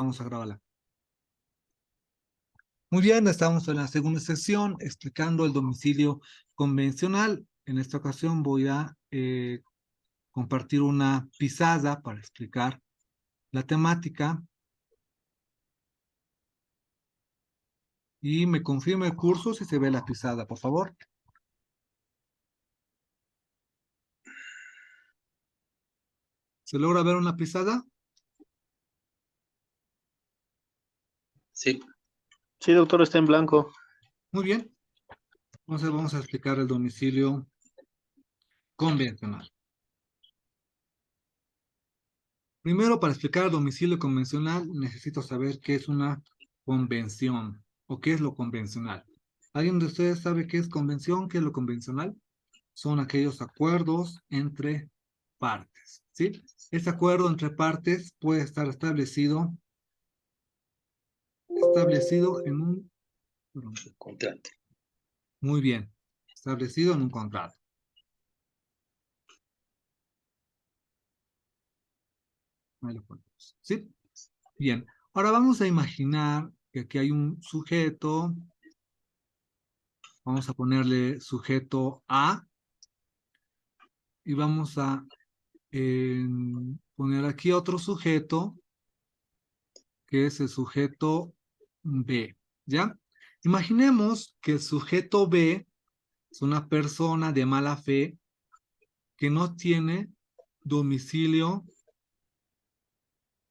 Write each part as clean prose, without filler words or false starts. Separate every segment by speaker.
Speaker 1: Vamos a grabarla. Muy bien, estamos en la segunda sesión explicando el domicilio convencional. En esta ocasión voy a compartir una pizarra para explicar la temática y me confirma el curso si se ve la pizarra, por favor. ¿Se logra ver una pizarra?
Speaker 2: Sí. Sí, doctor, está en blanco.
Speaker 1: Muy bien. Entonces vamos a explicar el domicilio convencional. Primero, para explicar el domicilio convencional, necesito saber qué es una convención o qué es lo convencional. ¿Alguien de ustedes sabe qué es convención? ¿Qué es lo convencional? Son aquellos acuerdos entre partes, ¿sí? Este acuerdo entre partes puede estar establecido en un...
Speaker 2: Contrato.
Speaker 1: Muy bien, establecido en un contrato. Ahí lo ponemos, ¿sí? Bien, ahora vamos a imaginar que aquí hay un sujeto. Vamos a ponerle sujeto A y vamos a poner aquí otro sujeto que es el sujeto B, ¿ya? Imaginemos que el sujeto B es una persona de mala fe que no tiene domicilio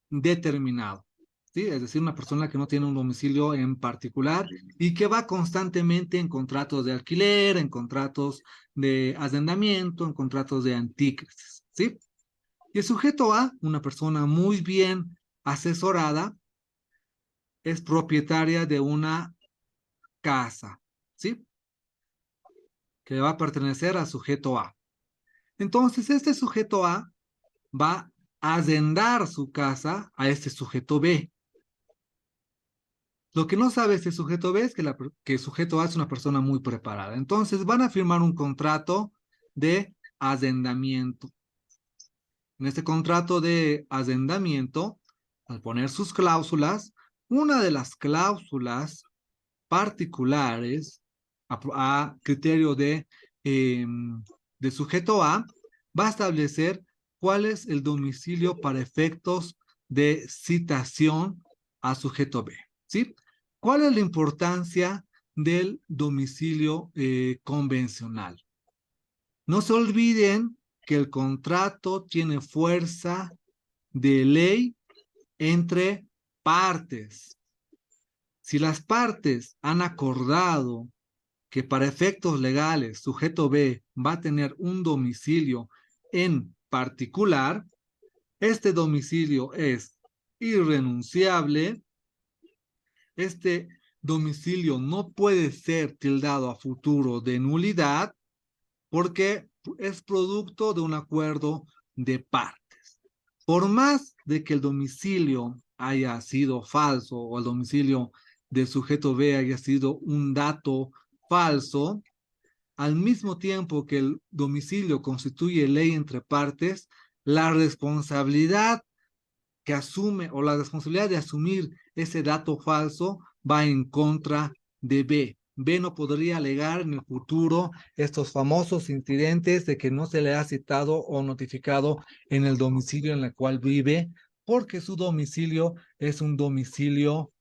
Speaker 1: determinado, ¿sí? Es decir, una persona que no tiene un domicilio en particular y que va constantemente en contratos de alquiler, en contratos de arrendamiento, en contratos de antícresis, ¿sí? Y el sujeto A, una persona muy bien asesorada, es propietaria de una casa, ¿sí? Que va a pertenecer al sujeto A. Entonces, este sujeto A va a arrendar su casa a este sujeto B. Lo que no sabe este sujeto B es que el sujeto A es una persona muy preparada. Entonces, van a firmar un contrato de arrendamiento. En este contrato de arrendamiento, al poner sus cláusulas, una de las cláusulas particulares a criterio de sujeto A va a establecer cuál es el domicilio para efectos de citación a sujeto B, ¿sí? ¿Cuál es la importancia del domicilio convencional? No se olviden que el contrato tiene fuerza de ley entre partes. Si las partes han acordado que para efectos legales sujeto B va a tener un domicilio en particular, este domicilio es irrenunciable, este domicilio no puede ser tildado a futuro de nulidad porque es producto de un acuerdo de partes. Por más de que el domicilio haya sido falso o el domicilio del sujeto B haya sido un dato falso, al mismo tiempo que el domicilio constituye ley entre partes, la responsabilidad que asume o la responsabilidad de asumir ese dato falso va en contra de B. B no podría alegar en el futuro estos famosos incidentes de que no se le ha citado o notificado en el domicilio en el cual vive, porque su domicilio es un domicilio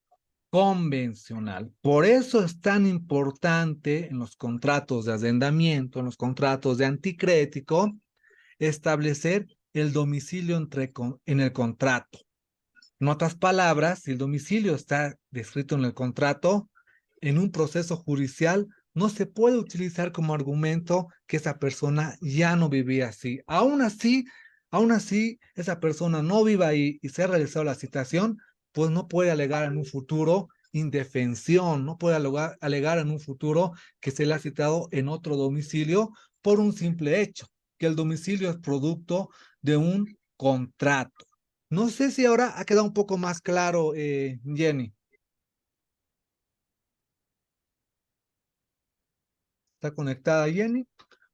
Speaker 1: convencional. Por eso es tan importante en los contratos de arrendamiento, en los contratos de anticrético, establecer el domicilio en el contrato. En otras palabras, si el domicilio está descrito en el contrato, en un proceso judicial no se puede utilizar como argumento que esa persona ya no vivía así. Aún así, esa persona no viva ahí y se ha realizado la citación, pues no puede alegar en un futuro indefensión, no puede alegar en un futuro que se le ha citado en otro domicilio por un simple hecho, que el domicilio es producto de un contrato. No sé si ahora ha quedado un poco más claro, Jenny. ¿Está conectada Jenny?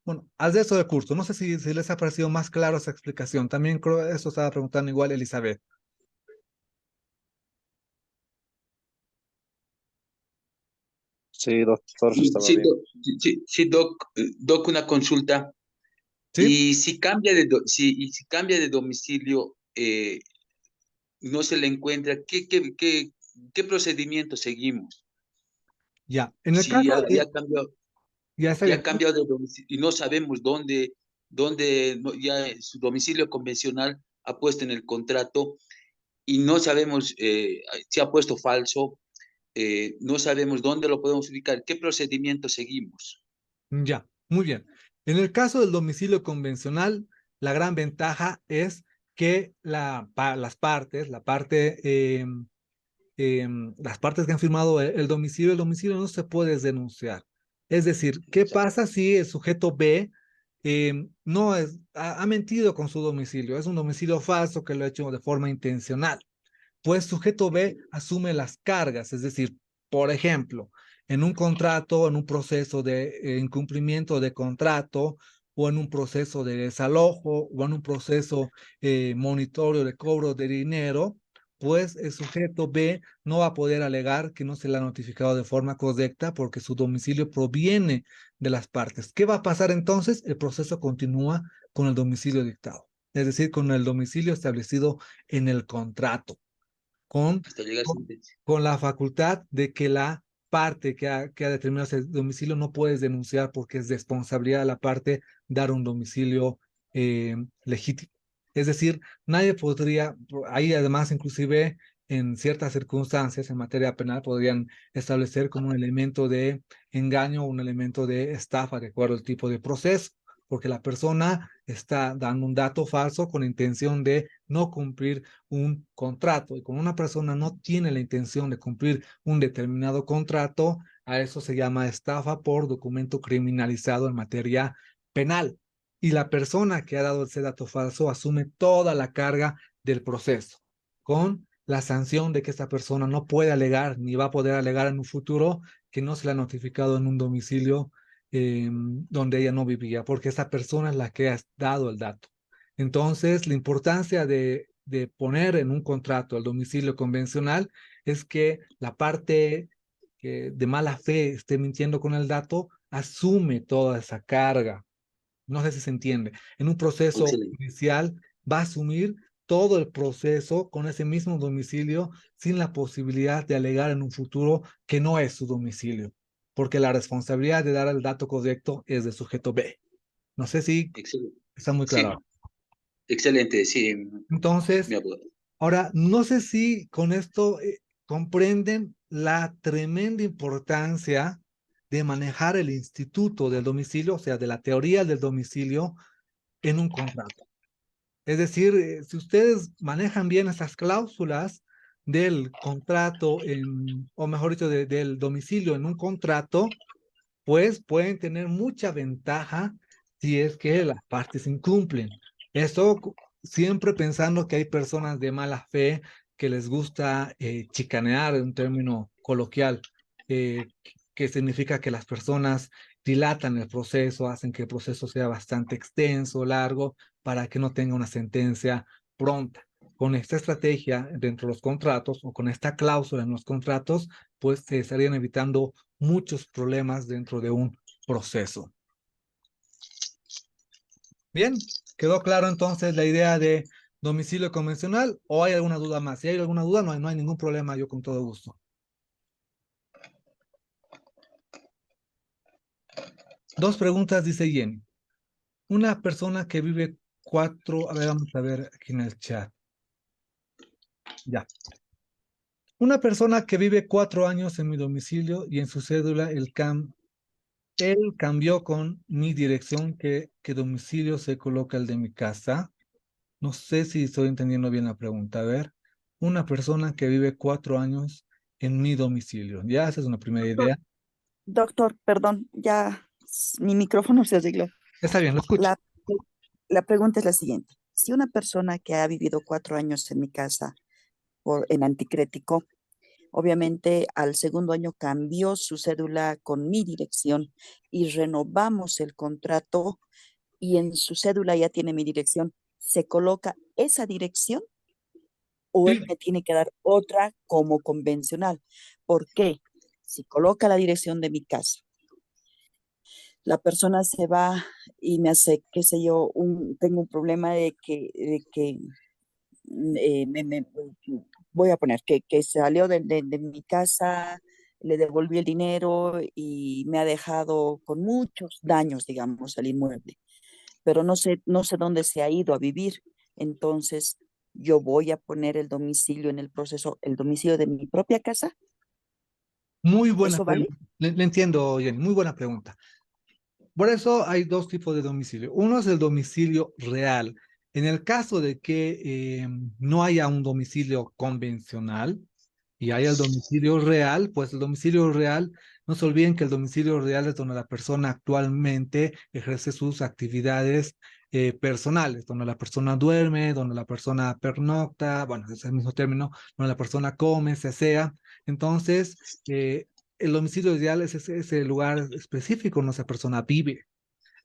Speaker 1: Bueno, haz de eso de curso. No sé si les ha parecido más claro esa explicación. También creo que eso estaba preguntando igual Elizabeth.
Speaker 2: Sí, doctor, estaba
Speaker 3: Sí,
Speaker 2: bien.
Speaker 3: Doc, una consulta.
Speaker 1: ¿Sí?
Speaker 3: Y si cambia si cambia de domicilio, no se le encuentra, ¿qué procedimiento seguimos?
Speaker 1: Ya, en el
Speaker 3: Si
Speaker 1: caso de...
Speaker 3: ya cambió,
Speaker 1: Ya está
Speaker 3: ya
Speaker 1: bien.
Speaker 3: ha cambiado de domicilio y no sabemos ya su domicilio convencional ha puesto en el contrato y no sabemos si ha puesto falso, no sabemos dónde lo podemos ubicar, ¿qué procedimiento seguimos?
Speaker 1: Ya, muy bien. En el caso del domicilio convencional, la gran ventaja es que las partes, las partes que han firmado el domicilio no se puede denunciar. Es decir, ¿qué pasa si el sujeto B no ha mentido con su domicilio? Es un domicilio falso que lo ha hecho de forma intencional. Pues sujeto B asume las cargas, es decir, por ejemplo, en un contrato, en un proceso de incumplimiento de contrato, o en un proceso de desalojo, o en un proceso monitorio de cobro de dinero, pues el sujeto B no va a poder alegar que no se le ha notificado de forma correcta porque su domicilio proviene de las partes. ¿Qué va a pasar entonces? El proceso continúa con el domicilio dictado, es decir, con el domicilio establecido en el contrato con,
Speaker 3: Hasta llegar a sentencia.
Speaker 1: con la facultad de que la parte que ha determinado ese domicilio no puedes denunciar porque es responsabilidad de la parte dar un domicilio legítimo. Es decir, nadie podría, ahí además inclusive en ciertas circunstancias en materia penal podrían establecer como un elemento de engaño o un elemento de estafa de acuerdo al tipo de proceso, porque la persona está dando un dato falso con intención de no cumplir un contrato y como una persona no tiene la intención de cumplir un determinado contrato, a eso se llama estafa por documento criminalizado en materia penal. Y la persona que ha dado ese dato falso asume toda la carga del proceso, con la sanción de que esta persona no puede alegar ni va a poder alegar en un futuro que no se le ha notificado en un domicilio donde ella no vivía, porque esa persona es la que ha dado el dato. Entonces, la importancia de poner en un contrato el domicilio convencional es que la parte que de mala fe esté mintiendo con el dato asume toda esa carga. No sé si se entiende. En un proceso
Speaker 3: Excelente.
Speaker 1: judicial va a asumir todo el proceso con ese mismo domicilio sin la posibilidad de alegar en un futuro que no es su domicilio, porque la responsabilidad de dar el dato correcto es del sujeto B. No sé si
Speaker 3: Excelente.
Speaker 1: está muy
Speaker 3: Sí,
Speaker 1: claro.
Speaker 3: excelente, sí, mi
Speaker 1: Entonces,
Speaker 3: abogado.
Speaker 1: ahora, no sé si con esto comprenden la tremenda importancia de manejar el instituto del domicilio, o sea, de la teoría del domicilio en un contrato. Es decir, si ustedes manejan bien esas cláusulas del contrato, o mejor dicho, del domicilio en un contrato, pues pueden tener mucha ventaja si es que las partes incumplen. Eso siempre pensando que hay personas de mala fe que les gusta chicanear, en un término coloquial, eh, que significa que las personas dilatan el proceso, hacen que el proceso sea bastante extenso, largo, para que no tenga una sentencia pronta. Con esta estrategia dentro de los contratos o con esta cláusula en los contratos, pues se estarían evitando muchos problemas dentro de un proceso. Bien, ¿quedó claro entonces la idea de domicilio convencional o hay alguna duda más? Si hay alguna duda, no hay ningún problema, yo con todo gusto. Dos preguntas, dice Jenny. Una persona que vive a ver, vamos a ver aquí en el chat. Ya. Una persona que vive 4 años en mi domicilio y en su cédula él cambió con mi dirección que domicilio se coloca el de mi casa. No sé si estoy entendiendo bien la pregunta. A ver, una persona que vive 4 años en mi domicilio. Ya, esa es una primera
Speaker 4: Doctor,
Speaker 1: idea.
Speaker 4: doctor, perdón, ya mi micrófono se arregló.
Speaker 1: Está bien, lo escucho.
Speaker 4: La pregunta es la siguiente. Si una persona que ha vivido 4 años en mi casa en anticrético, obviamente al segundo año cambió su cédula con mi dirección y renovamos el contrato y en su cédula ya tiene mi dirección, ¿se coloca esa dirección o él
Speaker 1: Sí,
Speaker 4: me tiene que dar otra como convencional? ¿Por qué? Si coloca la dirección de mi casa, la persona se va y me hace, qué sé yo, tengo un problema de que voy a poner que salió de mi casa, le devolví el dinero y me ha dejado con muchos daños, digamos, al inmueble, pero no sé dónde se ha ido a vivir. Entonces, yo voy a poner el domicilio en el proceso, el domicilio de mi propia casa.
Speaker 1: Muy buena
Speaker 4: ¿Eso vale?
Speaker 1: pregunta. Le entiendo, Jenny, muy buena pregunta. Por eso hay dos tipos de domicilio. Uno es el domicilio real. En el caso de que no haya un domicilio convencional y haya el domicilio real, pues el domicilio real, no se olviden que el domicilio real es donde la persona actualmente ejerce sus actividades personales, donde la persona duerme, donde la persona pernocta, bueno, es el mismo término, donde la persona come, se asea. Entonces, el domicilio ideal es ese lugar específico donde esa persona vive.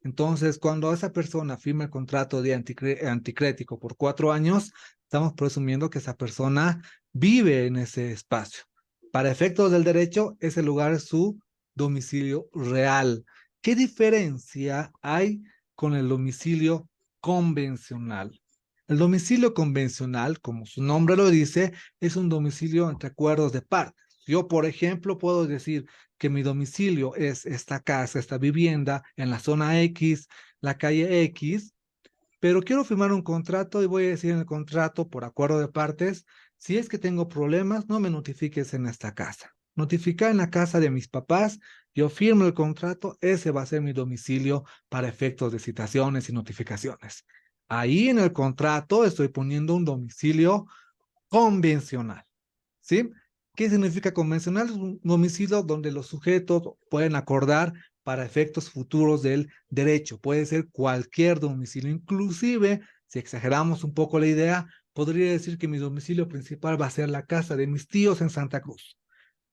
Speaker 1: Entonces, cuando esa persona firma el contrato de anticrético por 4 años, estamos presumiendo que esa persona vive en ese espacio. Para efectos del derecho, ese lugar es su domicilio real. ¿Qué diferencia hay con el domicilio convencional? El domicilio convencional, como su nombre lo dice, es un domicilio entre acuerdos de partes. Yo, por ejemplo, puedo decir que mi domicilio es esta casa, esta vivienda en la zona X, la calle X, pero quiero firmar un contrato y voy a decir en el contrato, por acuerdo de partes, si es que tengo problemas, no me notifiques en esta casa. Notificar en la casa de mis papás, yo firmo el contrato, ese va a ser mi domicilio para efectos de citaciones y notificaciones. Ahí en el contrato estoy poniendo un domicilio convencional, ¿sí? ¿Qué significa convencional? Es un domicilio donde los sujetos pueden acordar para efectos futuros del derecho. Puede ser cualquier domicilio. Inclusive, si exageramos un poco la idea, podría decir que mi domicilio principal va a ser la casa de mis tíos en Santa Cruz.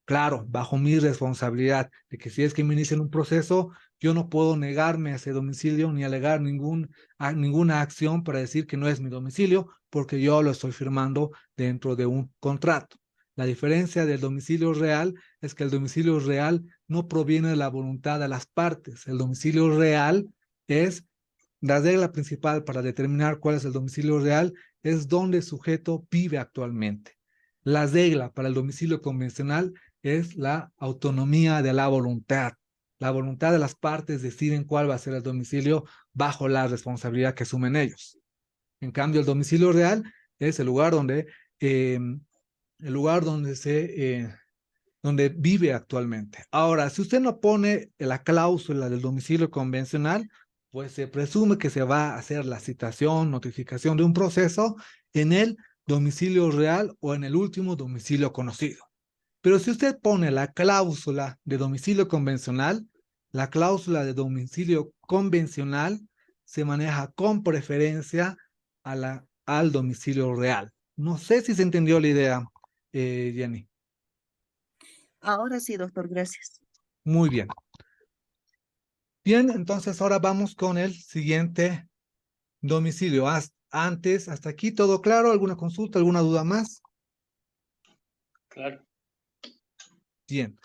Speaker 1: Claro, bajo mi responsabilidad de que si es que me inician un proceso, yo no puedo negarme a ese domicilio ni alegar ninguna acción para decir que no es mi domicilio, porque yo lo estoy firmando dentro de un contrato. La diferencia del domicilio real es que el domicilio real no proviene de la voluntad de las partes. El domicilio real es la regla principal para determinar cuál es el domicilio real, es donde el sujeto vive actualmente. La regla para el domicilio convencional es la autonomía de la voluntad. La voluntad de las partes deciden cuál va a ser el domicilio bajo la responsabilidad que asumen ellos. En cambio, el domicilio real es el lugar donde vive actualmente. Ahora, si usted no pone la cláusula del domicilio convencional, pues se presume que se va a hacer la citación, notificación de un proceso en el domicilio real o en el último domicilio conocido. Pero si usted pone la cláusula de domicilio convencional, la cláusula de domicilio convencional se maneja con preferencia al domicilio real. No sé si se entendió la idea, Jenny.
Speaker 4: Ahora sí, doctor, gracias.
Speaker 1: Muy bien. Bien, entonces ahora vamos con el siguiente domicilio. Hasta aquí todo claro. ¿Alguna consulta, alguna duda más?
Speaker 2: Claro.
Speaker 1: Bien.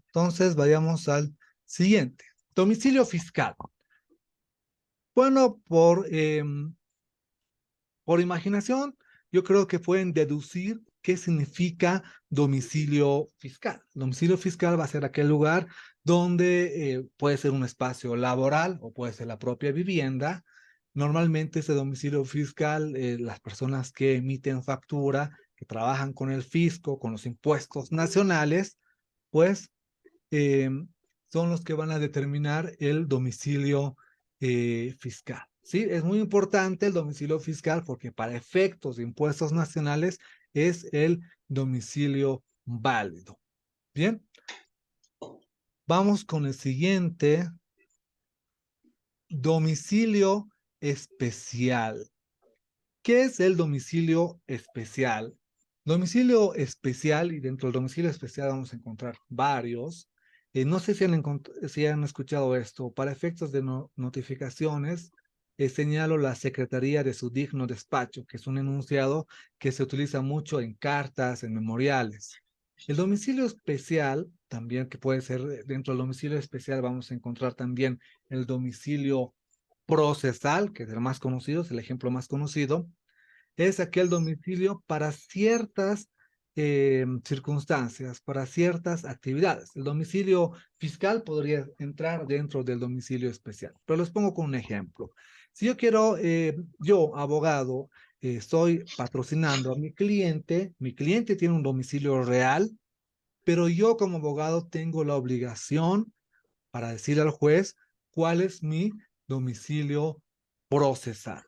Speaker 1: Entonces vayamos al siguiente. Domicilio fiscal. Bueno, por imaginación, yo creo que pueden deducir qué significa domicilio fiscal. Domicilio fiscal va a ser aquel lugar donde puede ser un espacio laboral o puede ser la propia vivienda. Normalmente ese domicilio fiscal, las personas que emiten factura, que trabajan con el fisco, con los impuestos nacionales, pues eh, son los que van a determinar el domicilio fiscal. ¿Sí? Es muy importante el domicilio fiscal porque para efectos de impuestos nacionales es el domicilio válido. Bien, vamos con el siguiente, domicilio especial. ¿Qué es el domicilio especial? Domicilio especial, y dentro del domicilio especial vamos a encontrar varios. No sé si han escuchado esto. Para efectos de notificaciones, señalo la Secretaría de su digno despacho, que es un enunciado que se utiliza mucho en cartas, en memoriales. El domicilio especial, también que puede ser dentro del domicilio especial, vamos a encontrar también el domicilio procesal, que es el más conocido, es el ejemplo más conocido, es aquel domicilio para ciertas circunstancias, para ciertas actividades. El domicilio fiscal podría entrar dentro del domicilio especial, pero les pongo con un ejemplo. Si yo quiero, yo, abogado, estoy patrocinando a mi cliente tiene un domicilio real, pero yo como abogado tengo la obligación para decirle al juez cuál es mi domicilio procesal.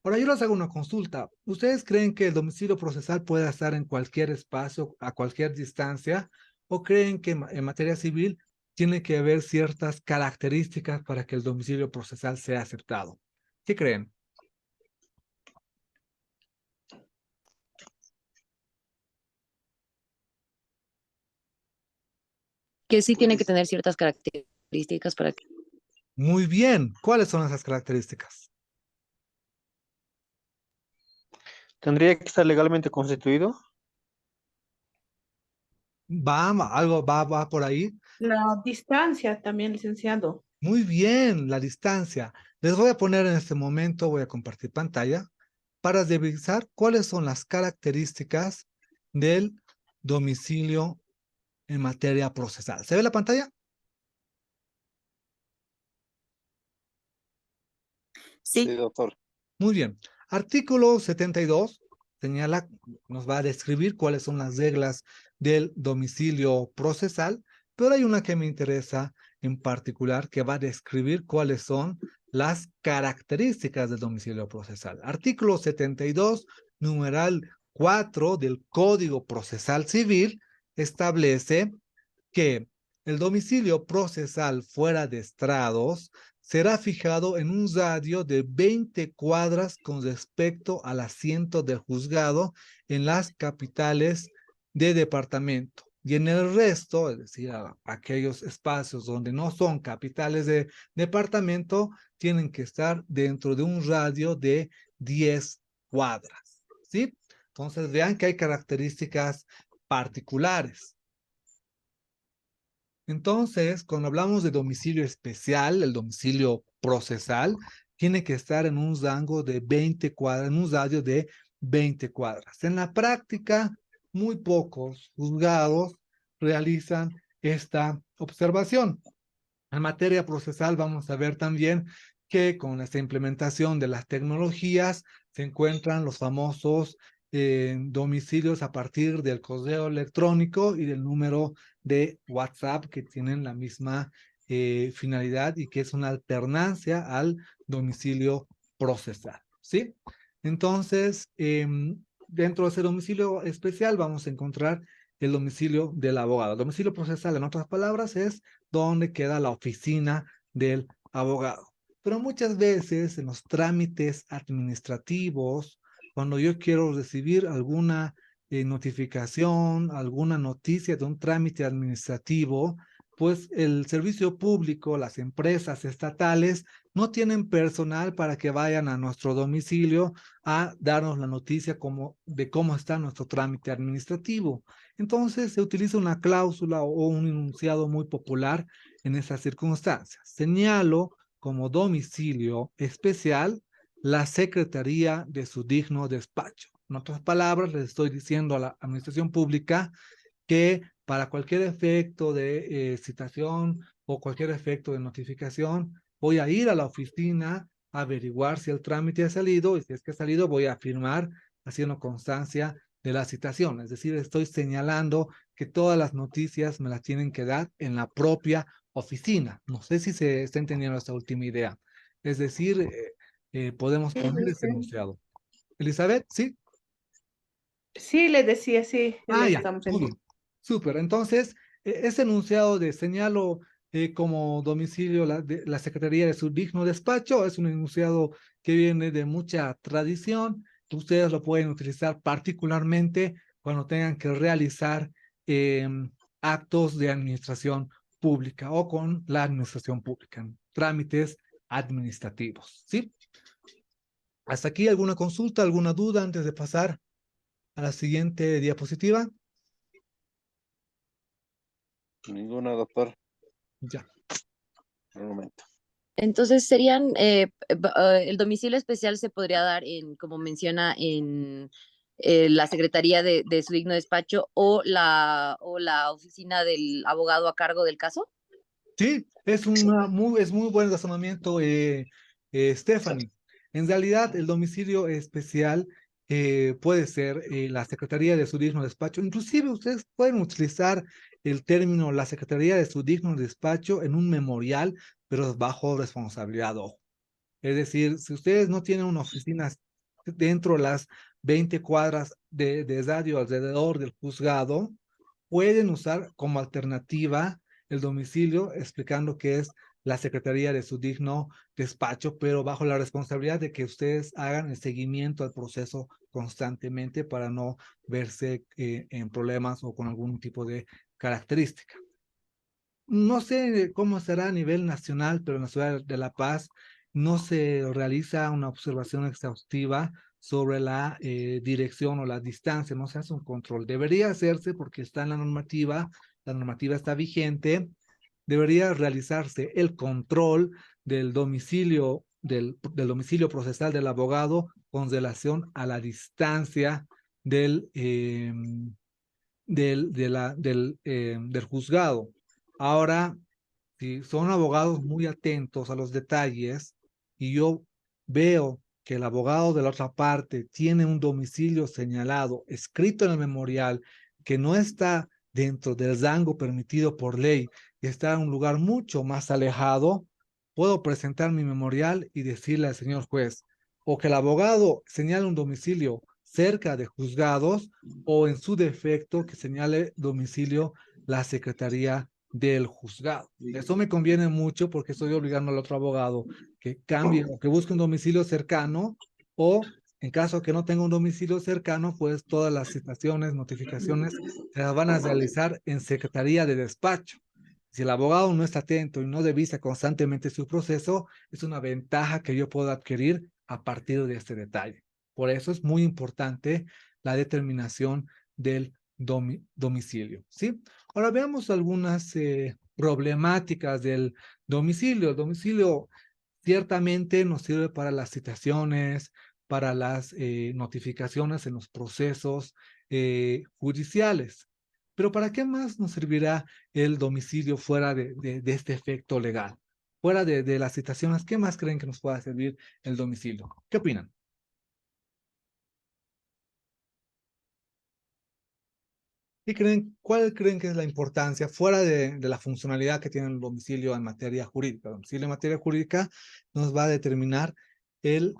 Speaker 1: Ahora yo les hago una consulta. ¿Ustedes creen que el domicilio procesal puede estar en cualquier espacio, a cualquier distancia? ¿O creen que en materia civil tiene que haber ciertas características para que el domicilio procesal sea aceptado? ¿Qué creen?
Speaker 5: Que sí tiene que tener ciertas características para que...
Speaker 1: Muy bien. ¿Cuáles son esas características?
Speaker 2: ¿Tendría que estar legalmente constituido?
Speaker 1: Algo va por ahí.
Speaker 6: La distancia también, licenciado.
Speaker 1: Muy bien, la distancia. Les voy a poner en este momento, voy a compartir pantalla para revisar cuáles son las características del domicilio en materia procesal. ¿Se ve la pantalla?
Speaker 4: Sí,
Speaker 2: Sí, doctor.
Speaker 1: Muy bien. Artículo 72 señala, nos va a describir cuáles son las reglas del domicilio procesal, pero hay una que me interesa en particular que va a describir cuáles son las características del domicilio procesal. Artículo 72, numeral 4 del Código Procesal Civil establece que el domicilio procesal fuera de estrados será fijado en un radio de 20 cuadras con respecto al asiento del juzgado en las capitales de departamento. Y en el resto, es decir, aquellos espacios donde no son capitales de departamento, tienen que estar dentro de un radio de 10 cuadras. ¿Sí? Entonces, vean que hay características particulares. Entonces, cuando hablamos de domicilio especial, el domicilio procesal, tiene que estar en un rango de 20 cuadras, en un radio de 20 cuadras. En la práctica, muy pocos juzgados realizan esta observación. En materia procesal vamos a ver también que con esta implementación de las tecnologías se encuentran los famosos domicilios a partir del correo electrónico y del número de WhatsApp que tienen la misma finalidad y que es una alternancia al domicilio procesal, ¿sí? Entonces, dentro de ese domicilio especial vamos a encontrar el domicilio del abogado. El domicilio procesal, en otras palabras, es donde queda la oficina del abogado. Pero muchas veces en los trámites administrativos, cuando yo quiero recibir alguna notificación, alguna noticia de un trámite administrativo, pues el servicio público, las empresas estatales, no tienen personal para que vayan a nuestro domicilio a darnos la noticia de cómo está nuestro trámite administrativo. Entonces se utiliza una cláusula o un enunciado muy popular en esas circunstancias. Señalo como domicilio especial la secretaría de su digno despacho. En otras palabras, les estoy diciendo a la administración pública que para cualquier efecto de citación o cualquier efecto de notificación, voy a ir a la oficina a averiguar si el trámite ha salido y si es que ha salido, voy a firmar haciendo constancia de la citación. Es decir, estoy señalando que todas las noticias me las tienen que dar en la propia oficina. No sé si se está entendiendo esta última idea. Es decir, podemos poner ese enunciado. Elizabeth, ¿sí?
Speaker 6: Sí, le decía, sí, le
Speaker 1: Ya,
Speaker 6: estamos
Speaker 1: muy bien. Súper. Entonces, ese enunciado de señalo como domicilio la Secretaría de su digno despacho es un enunciado que viene de mucha tradición. Ustedes lo pueden utilizar particularmente cuando tengan que realizar actos de administración pública o con la administración pública, trámites administrativos, ¿sí? ¿Hasta aquí alguna consulta, alguna duda antes de pasar a la siguiente diapositiva?
Speaker 2: Ninguna, doctor,
Speaker 1: Ya.
Speaker 2: por el momento.
Speaker 5: Entonces serían, el domicilio especial se podría dar en, como menciona, en la secretaría de su digno despacho o la oficina del abogado a cargo del caso.
Speaker 1: Sí, es es muy buen razonamiento, Stephanie. En realidad, el domicilio especial puede ser la Secretaría de su digno despacho. Inclusive ustedes pueden utilizar el término la Secretaría de su digno despacho en un memorial, pero bajo responsabilidad, ojo. Es decir, si ustedes no tienen una oficina dentro de las 20 cuadras de radio alrededor del juzgado, pueden usar como alternativa el domicilio, explicando que es la Secretaría de su digno despacho, pero bajo la responsabilidad de que ustedes hagan el seguimiento al proceso constantemente para no verse en problemas o con algún tipo de característica. No sé cómo será a nivel nacional, pero en la ciudad de La Paz no se realiza una observación exhaustiva sobre la dirección o la distancia, no se hace un control. Debería hacerse porque está en la normativa está vigente, debería realizarse el control del domicilio, del domicilio procesal del abogado con relación a la distancia del juzgado. Ahora, si son abogados muy atentos a los detalles y yo veo que el abogado de la otra parte tiene un domicilio señalado, escrito en el memorial, que no está dentro del rango permitido por ley y está en un lugar mucho más alejado, puedo presentar mi memorial y decirle al señor juez, o que el abogado señale un domicilio cerca de juzgados o en su defecto que señale domicilio la Secretaría del juzgado. Eso me conviene mucho porque estoy obligando al otro abogado que cambie o que busque un domicilio cercano o en caso que no tenga un domicilio cercano, pues todas las citaciones, notificaciones se las van a realizar en Secretaría de Despacho. Si el abogado no está atento y no revisa constantemente su proceso, es una ventaja que yo puedo adquirir a partir de este detalle. Por eso es muy importante la determinación del domicilio, ¿sí? Ahora veamos algunas problemáticas del domicilio. El domicilio ciertamente nos sirve para las citaciones, para las notificaciones en los procesos judiciales. Pero ¿para qué más nos servirá el domicilio fuera de este efecto legal? Fuera de las citaciones, ¿qué más creen que nos pueda servir el domicilio? ¿Qué opinan? ¿Cuál creen que es la importancia fuera de la funcionalidad que tiene el domicilio en materia jurídica? El domicilio en materia jurídica nos va a determinar el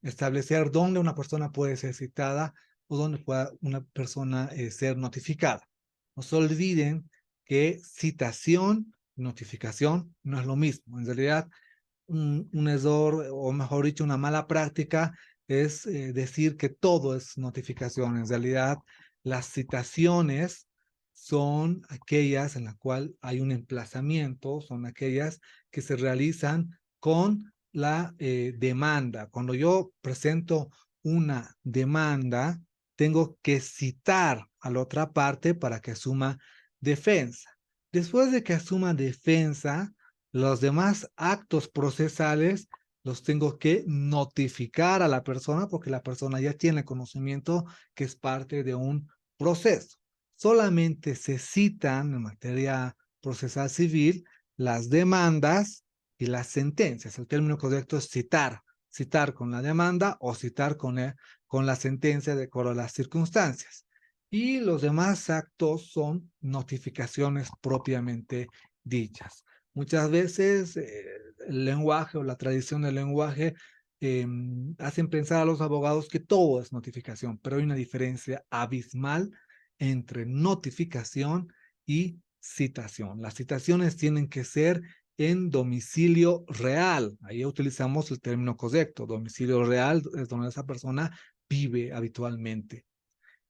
Speaker 1: establecer dónde una persona puede ser citada o dónde pueda una persona ser notificada. No se olviden que citación y notificación no es lo mismo. En realidad, un error, o mejor dicho, una mala práctica es decir que todo es notificación. En realidad, las citaciones son aquellas en las cuales hay un emplazamiento, son aquellas que se realizan con la demanda. Cuando yo presento una demanda, tengo que citar a la otra parte para que asuma defensa. Después de que asuma defensa, los demás actos procesales los tengo que notificar a la persona porque la persona ya tiene conocimiento que es parte de un proceso. Solamente se citan en materia procesal civil las demandas y las sentencias. El término correcto es citar, citar con la demanda o citar con la sentencia de acuerdo a las circunstancias. Y los demás actos son notificaciones propiamente dichas. Muchas veces el lenguaje o la tradición del lenguaje hacen pensar a los abogados que todo es notificación, pero hay una diferencia abismal entre notificación y citación. Las citaciones tienen que ser en domicilio real. Ahí utilizamos el término correcto. Domicilio real es donde esa persona vive habitualmente.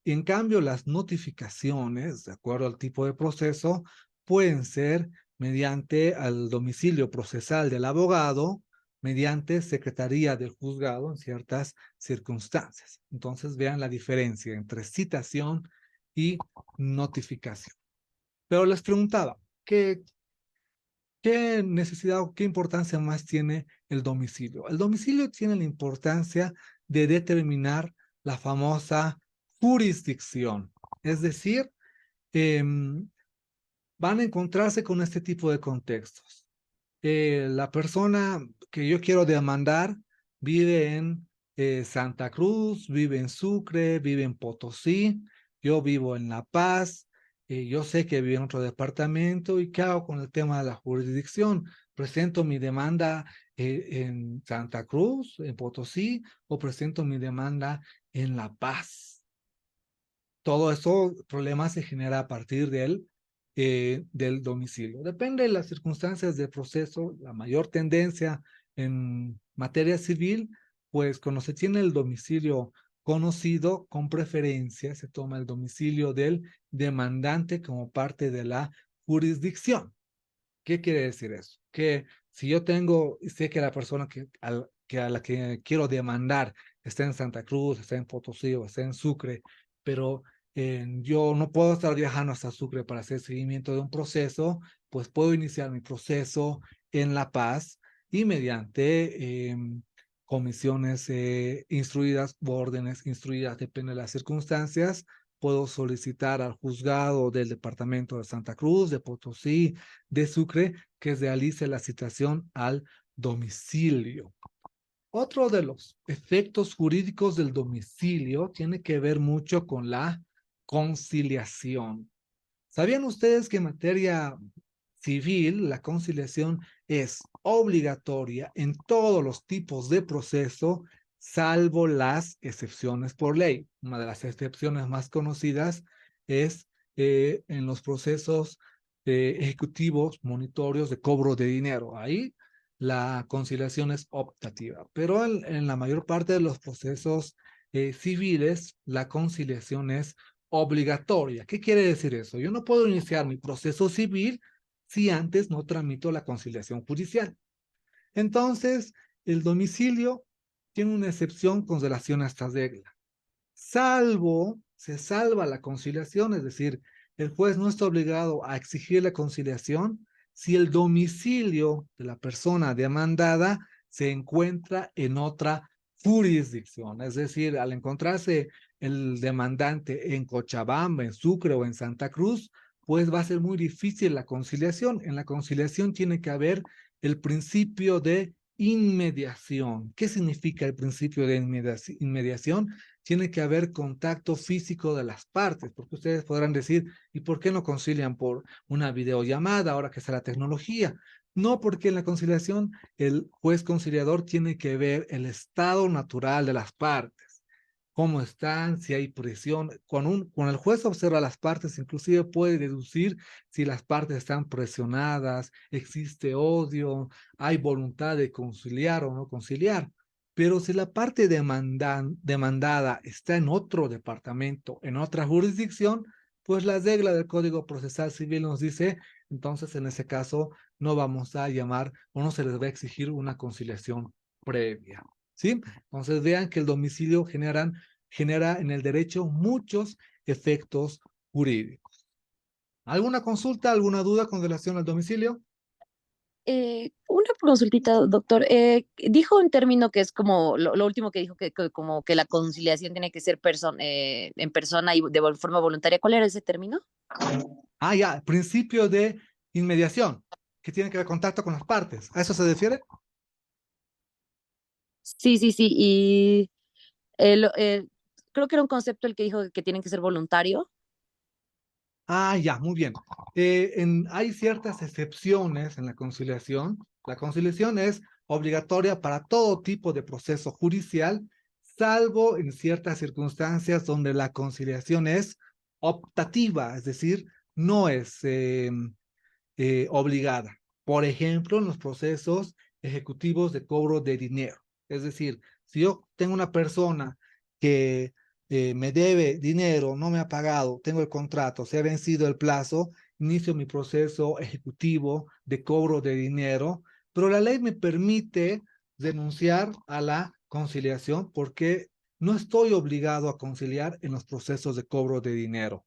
Speaker 1: En cambio, las notificaciones, de acuerdo al tipo de proceso, pueden ser mediante al domicilio procesal del abogado, mediante secretaría del juzgado en ciertas circunstancias. Entonces, vean la diferencia entre citación y notificación. Pero les preguntaba, ¿qué necesidad o qué importancia más tiene el domicilio? El domicilio tiene la importancia de determinar la famosa jurisdicción. Es decir, van a encontrarse con este tipo de contextos. La persona que yo quiero demandar vive en Santa Cruz, vive en Sucre, vive en Potosí, yo vivo en La Paz, yo sé que vive en otro departamento y ¿qué hago con el tema de la jurisdicción? ¿Presento mi demanda en Santa Cruz, en Potosí, o presento mi demanda en La Paz? Todo eso problema se genera a partir del domicilio. Depende de las circunstancias del proceso, la mayor tendencia en materia civil, pues cuando se tiene el domicilio conocido, con preferencia se toma el domicilio del demandante como parte de la jurisdicción. ¿Qué quiere decir eso? Que si yo sé que la persona a la que quiero demandar está en Santa Cruz, está en Potosí o está en Sucre, pero yo no puedo estar viajando hasta Sucre para hacer seguimiento de un proceso, pues puedo iniciar mi proceso en La Paz y mediante comisiones instruidas u órdenes instruidas, depende de las circunstancias, puedo solicitar al juzgado del departamento de Santa Cruz, de Potosí, de Sucre, que realice la citación al domicilio. Otro de los efectos jurídicos del domicilio tiene que ver mucho con la conciliación. ¿Sabían ustedes que en materia civil la conciliación es obligatoria en todos los tipos de proceso, salvo las excepciones por ley? Una de las excepciones más conocidas es en los procesos ejecutivos, monitorios de cobro de dinero. Ahí la conciliación es optativa, pero en la mayor parte de los procesos civiles la conciliación es obligatoria. ¿Qué quiere decir eso? Yo no puedo iniciar mi proceso civil si antes no tramito la conciliación judicial. Entonces, el domicilio tiene una excepción con relación a esta regla. Se salva la conciliación, es decir, el juez no está obligado a exigir la conciliación si el domicilio de la persona demandada se encuentra en otra jurisdicción. Es decir, al encontrarse el demandante en Cochabamba, en Sucre o en Santa Cruz, pues va a ser muy difícil la conciliación. En la conciliación tiene que haber el principio de inmediación. ¿Qué significa el principio de inmediación? Tiene que haber contacto físico de las partes, porque ustedes podrán decir, ¿y por qué no concilian por una videollamada ahora que está la tecnología? No, porque en la conciliación el juez conciliador tiene que ver el estado natural de las partes, cómo están, si hay presión. Cuando el juez observa las partes, inclusive puede deducir si las partes están presionadas, existe odio, hay voluntad de conciliar o no conciliar. Pero si la parte demandada está en otro departamento, en otra jurisdicción, pues la regla del Código Procesal Civil nos dice, entonces en ese caso no vamos a llamar o no se les va a exigir una conciliación previa. ¿Sí? Entonces vean que el domicilio genera en el derecho muchos efectos jurídicos. ¿Alguna consulta, alguna duda con relación al domicilio?
Speaker 5: Una consultita, doctor. Dijo un término que es como lo último que dijo, como que la conciliación tiene que ser en persona y de forma voluntaria. ¿Cuál era ese término?
Speaker 1: Ah, ya, principio de inmediación, que tiene que ver contacto con las partes. ¿A eso se refiere?
Speaker 5: Sí, sí, sí. Y creo que era un concepto el que dijo que tienen que ser voluntario.
Speaker 1: Ah, ya, muy bien. Hay ciertas excepciones en la conciliación. La conciliación es obligatoria para todo tipo de proceso judicial, salvo en ciertas circunstancias donde la conciliación es optativa, es decir, no es obligada. Por ejemplo, en los procesos ejecutivos de cobro de dinero. Es decir, si yo tengo una persona que me debe dinero, no me ha pagado, tengo el contrato, se ha vencido el plazo, inicio mi proceso ejecutivo de cobro de dinero, pero la ley me permite denunciar a la conciliación porque no estoy obligado a conciliar en los procesos de cobro de dinero.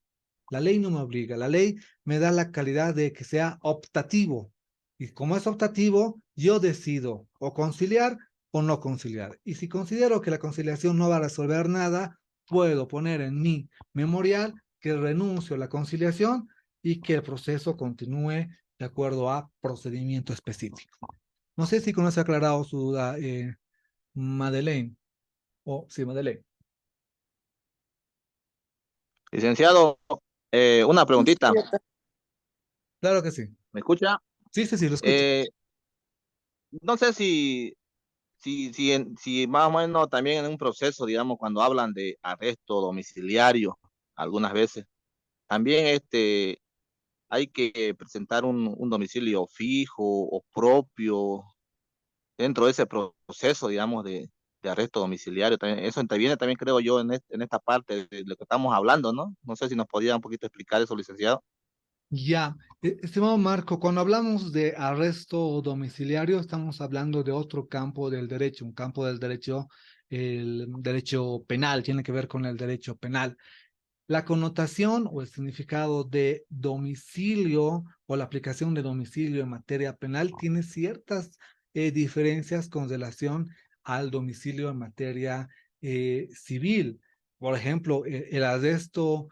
Speaker 1: La ley no me obliga, la ley me da la calidad de que sea optativo. Y como es optativo, yo decido o conciliar o no conciliar. Y si considero que la conciliación no va a resolver nada, puedo poner en mi memorial que renuncio a la conciliación y que el proceso continúe de acuerdo a procedimiento específico. No sé si con eso ha aclarado su duda, Madeleine. Sí, Madeleine.
Speaker 7: Licenciado, una preguntita.
Speaker 1: Claro que sí.
Speaker 7: ¿Me escucha?
Speaker 1: Sí, sí, sí, lo escucho.
Speaker 7: No sé si más o menos también en un proceso, digamos, cuando hablan de arresto domiciliario, algunas veces, también hay que presentar un domicilio fijo o propio dentro de ese proceso, digamos, de arresto domiciliario. También, eso interviene también, creo yo, en esta parte de lo que estamos hablando, ¿no? No sé si nos podría un poquito explicar eso, licenciado.
Speaker 1: Ya, estimado Marco, cuando hablamos de arresto domiciliario, estamos hablando de otro campo del derecho, un campo del derecho, el derecho penal, tiene que ver con el derecho penal. La connotación o el significado de domicilio o la aplicación de domicilio en materia penal tiene ciertas diferencias con relación al domicilio en materia civil. Por ejemplo, el arresto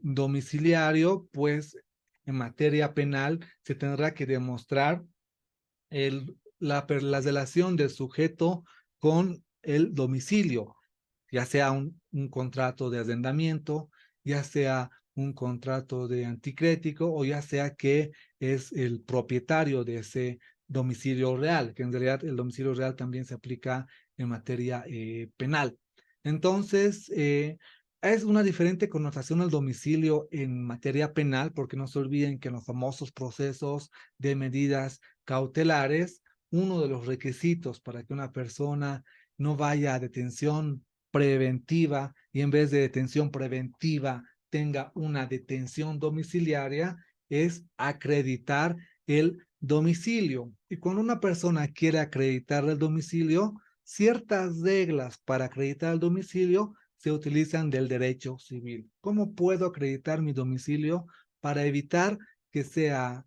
Speaker 1: domiciliario, pues en materia penal se tendrá que demostrar la relación del sujeto con el domicilio, ya sea un contrato de arrendamiento, ya sea un contrato de anticrético o ya sea que es el propietario de ese domicilio real, que en realidad el domicilio real también se aplica en materia penal. Entonces, es una diferente connotación al domicilio en materia penal, porque no se olviden que en los famosos procesos de medidas cautelares, uno de los requisitos para que una persona no vaya a detención preventiva y en vez de detención preventiva tenga una detención domiciliaria es acreditar el domicilio. Y cuando una persona quiere acreditar el domicilio, ciertas reglas para acreditar el domicilio se utilizan del derecho civil. ¿Cómo puedo acreditar mi domicilio para evitar que sea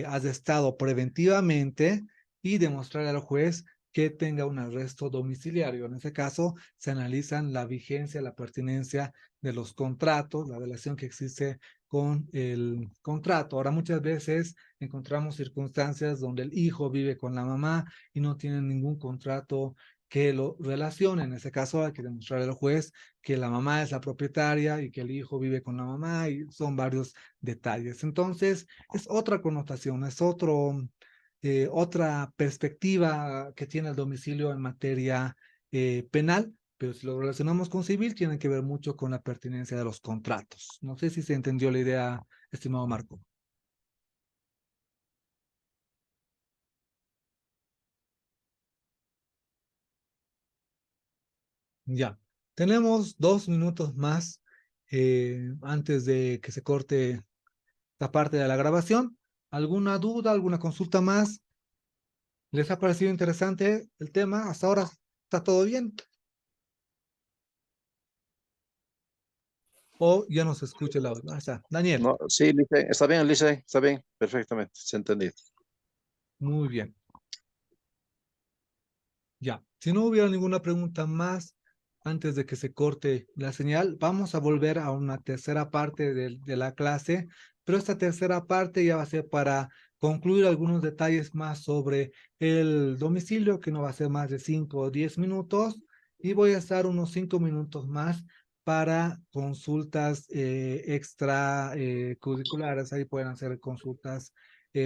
Speaker 1: arrestado preventivamente y demostrar al juez que tenga un arresto domiciliario? En ese caso, se analizan la vigencia, la pertinencia de los contratos, la relación que existe con el contrato. Ahora, muchas veces encontramos circunstancias donde el hijo vive con la mamá y no tienen ningún contrato que lo relacione. En ese caso, hay que demostrar al juez que la mamá es la propietaria y que el hijo vive con la mamá, y son varios detalles. Entonces, es otra connotación, es otra perspectiva que tiene el domicilio en materia penal, pero si lo relacionamos con civil, tiene que ver mucho con la pertinencia de los contratos. No sé si se entendió la idea, estimado Marco. Ya, tenemos 2 minutos más antes de que se corte esta parte de la grabación. ¿Alguna duda, alguna consulta más? ¿Les ha parecido interesante el tema? ¿Hasta ahora está todo bien? ¿O ya no se escucha el audio? Ahí está. Daniel.
Speaker 2: No, sí, Lice, está bien, perfectamente, se entendido.
Speaker 1: Muy bien. Ya. Si no hubiera ninguna pregunta más antes de que se corte la señal, vamos a volver a una tercera parte de la clase, pero esta tercera parte ya va a ser para concluir algunos detalles más sobre el domicilio, que no va a ser más de 5 o 10 minutos, y voy a estar unos 5 minutos más para consultas extra curriculares. Ahí pueden hacer consultas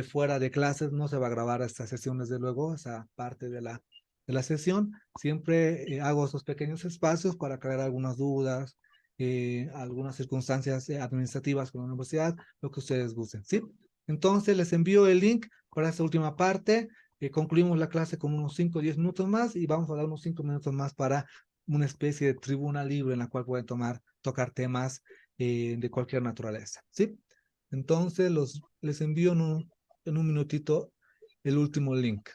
Speaker 1: fuera de clases. No se va a grabar esta sesión, desde luego, esa parte de la sesión. Siempre hago esos pequeños espacios para aclarar algunas dudas, algunas circunstancias administrativas con la universidad, lo que ustedes gusten, ¿sí? Entonces les envío el link para esta última parte. Concluimos la clase con unos 5 o 10 minutos más y vamos a dar unos 5 minutos más para una especie de tribuna libre en la cual pueden tocar temas de cualquier naturaleza, ¿sí? Entonces les envío en un minutito el último link.